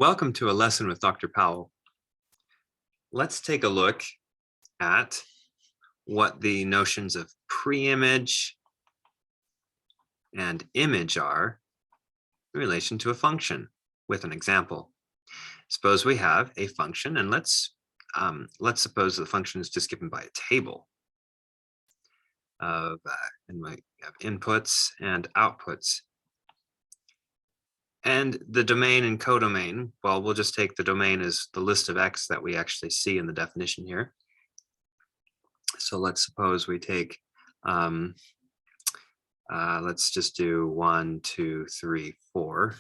Welcome to a lesson with Dr. Powell. Let's take a look at what the notions of preimage and image are in relation to a function with an example. Suppose we have a function, and let's suppose the function is just given by a table of and we have inputs and outputs. And the domain and codomain, well, we'll just take the domain as the list of x that we actually see in the definition here. So let's suppose we take, let's just do 1, 2, 3, 4.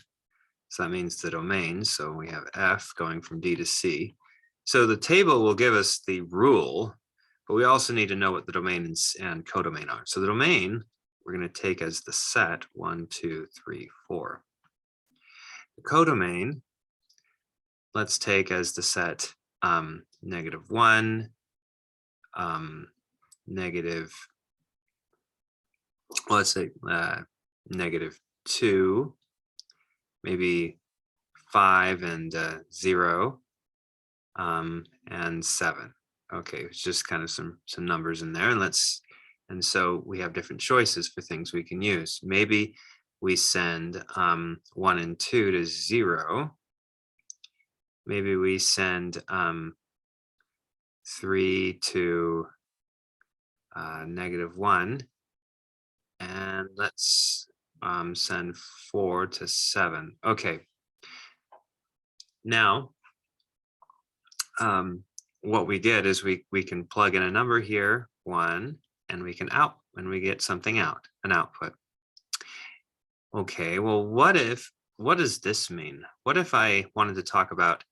So that means the domain. So we have f going from D to C. So the table will give us the rule, but we also need to know what the domain and codomain are. So the domain, we're going to take as the set 1, 2, 3, 4. The codomain, let's take as the set -1, let's say -2, maybe 5 and 0, and 7. Okay, it's just kind of some numbers in there, and so we have different choices for things we can use. Maybe we send 1 and 2 to 0. Maybe we send 3 to -1, and let's send 4 to 7. Okay. Now, what we get is we can plug in a number here, 1, and we get something out, an output. Okay, well, what does this mean? What if I wanted to talk about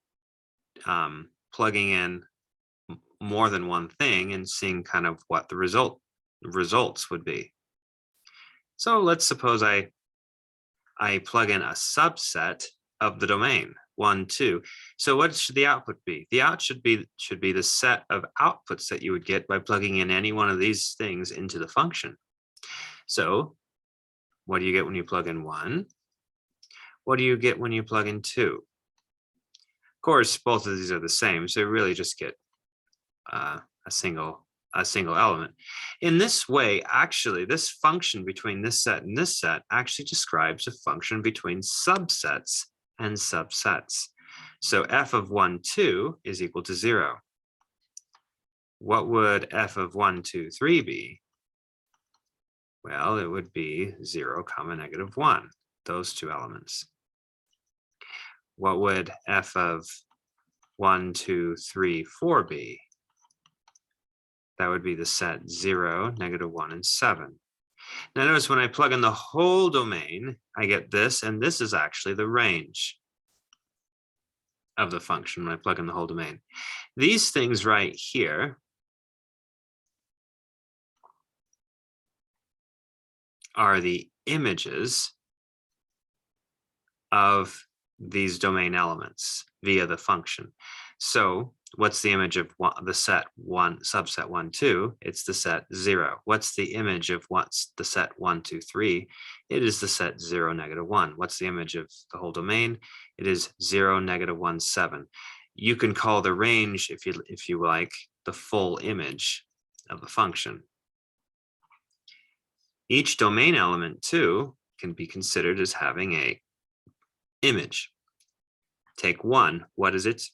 plugging in more than one thing and seeing kind of what the results would be? So let's suppose I plug in a subset of the domain, 1, 2. So what should the output be? The out should be the set of outputs that you would get by plugging in any one of these things into the function. So what do you get when you plug in 1? What do you get when you plug in 2? Of course, both of these are the same, so you really just get a single element. In this way, actually, this function between this set and this set actually describes a function between subsets and subsets. So f of 1, 2 is equal to 0. What would f of 1, 2, 3 be? Well, it would be 0, -1, those two elements. What would f of 1, 2, 3, 4 be? That would be the set 0, -1, and 7. Now notice when I plug in the whole domain, I get this, and this is actually the range of the function when I plug in the whole domain. These things right here are the images of these domain elements via the function. So what's the image of the set 1, subset 1, 2? It's the set 0. What's the image of what's the set 1, 2, 3? It is the set 0, -1. What's the image of the whole domain? It is 0, -1, 7. You can call the range, if you like, the full image of the function. Each domain element too can be considered as having a image. Take 1. What is its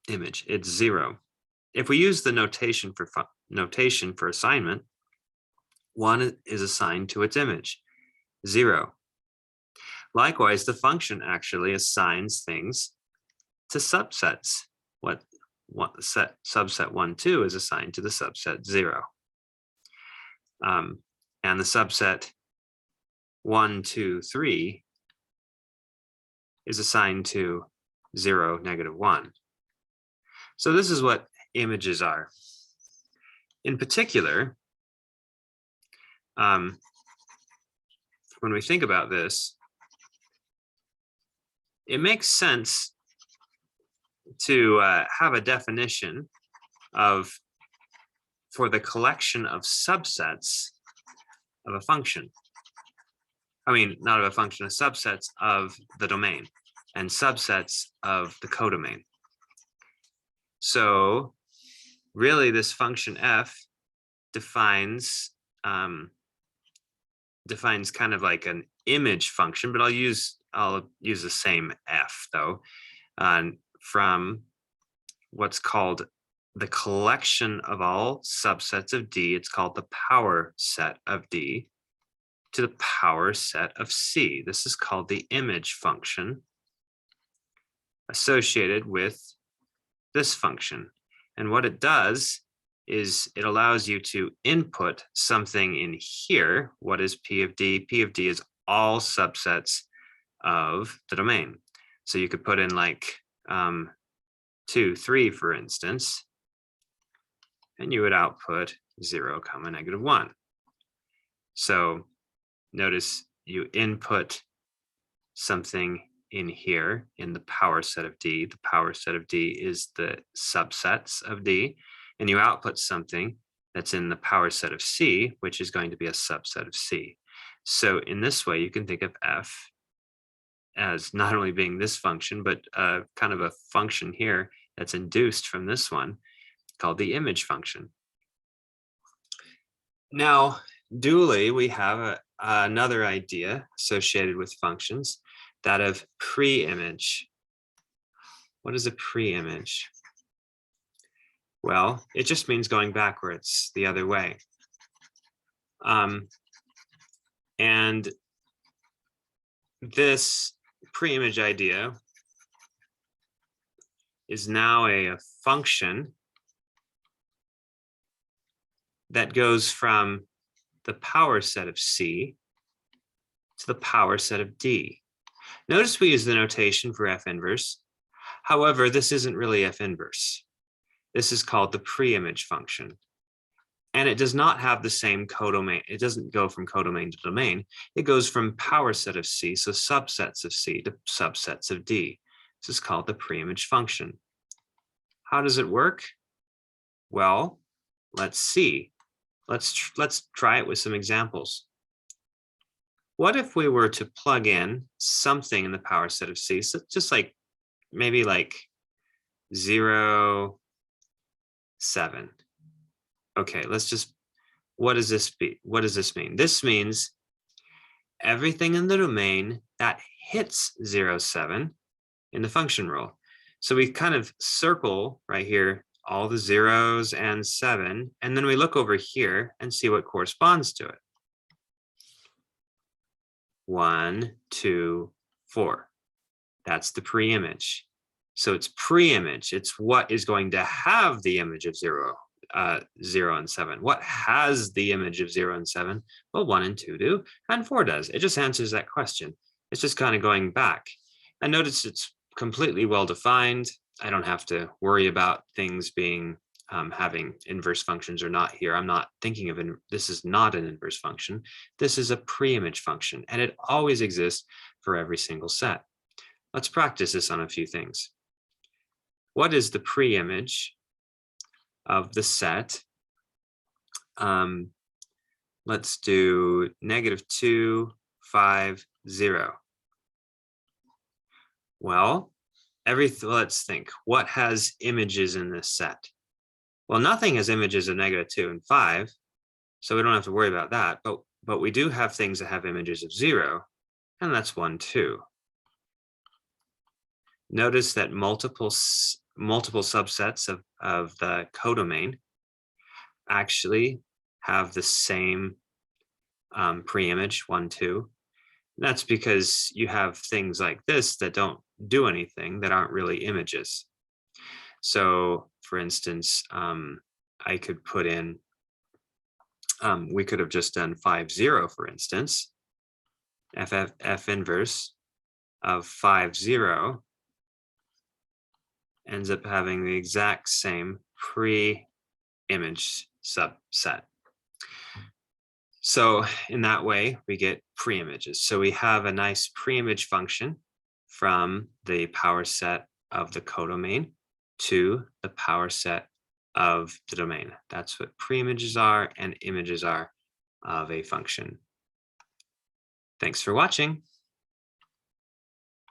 image? It's 0. If we use the notation for assignment, 1 is assigned to its image, 0. Likewise, the function actually assigns things to subsets. What the subset 1, 2 is assigned to the subset 0. And the subset 1, 2, 3 is assigned to 0, -1. So this is what images are. In particular, when we think about this, it makes sense to have a definition for the collection of subsets of a function. I mean, not of a function, of subsets of the domain. and subsets of the codomain. So really this function f defines kind of like an image function, but I'll use the same f though, from what's called the collection of all subsets of D. It's called the power set of D to the power set of C. This is called the image function associated with this function. And what it does is it allows you to input something in here. What is P of D? P of D is all subsets of the domain. So you could put in like 2, 3, for instance, and you would output 0, -1. So notice you input something in here in the power set of D. The power set of D is the subsets of D, and you output something that's in the power set of C, which is going to be a subset of C. So in this way, you can think of f as not only being this function, but kind of a function here that's induced from this one called the image function. Now, dually, we have another idea associated with functions, that of preimage. What is a preimage? Well, it just means going backwards the other way. And this preimage idea is now a function that goes from the power set of C to the power set of D. Notice we use the notation for F inverse. However, this isn't really F inverse. This is called the preimage function. And it does not have the same codomain. It doesn't go from codomain to domain. It goes from power set of C, so subsets of C, to subsets of D. This is called the preimage function. How does it work? Well, let's see. Let's try it with some examples. What if we were to plug in something in the power set of C, so just like maybe like 0, 7. Okay, let's just, what does this be? What does this mean? This means everything in the domain that hits 0, 7 in the function rule. So we kind of circle right here all the 0s and 7, and then we look over here and see what corresponds to it. 1, 2, 4. That's the preimage. So it's preimage. It's what is going to have the image of 0, 0 and 7. What has the image of 0 and 7? Well, 1 and 2 do, and 4 does. It just answers that question. It's just kind of going back. And notice it's completely well defined. I don't have to worry about things being having inverse functions or not here. I'm not thinking of this is not an inverse function. This is a preimage function, and it always exists for every single set. Let's practice this on a few things. What is the preimage of the set? Let's do -2, 5, 0. Well, let's think. What has images in this set? Well, nothing has images of -2 and 5, so we don't have to worry about that. But we do have things that have images of 0, and that's 1, 2. Notice that multiple subsets of the codomain actually have the same preimage, 1, 2. That's because you have things like this that don't do anything, that aren't really images. So for instance, I could put in, we could have just done 5, 0, for instance. F inverse of 5, 0 ends up having the exact same pre-image subset. So in that way, we get preimages. So we have a nice preimage function from the power set of the codomain to the power set of the domain. That's what preimages are and images are of a function. Thanks for watching.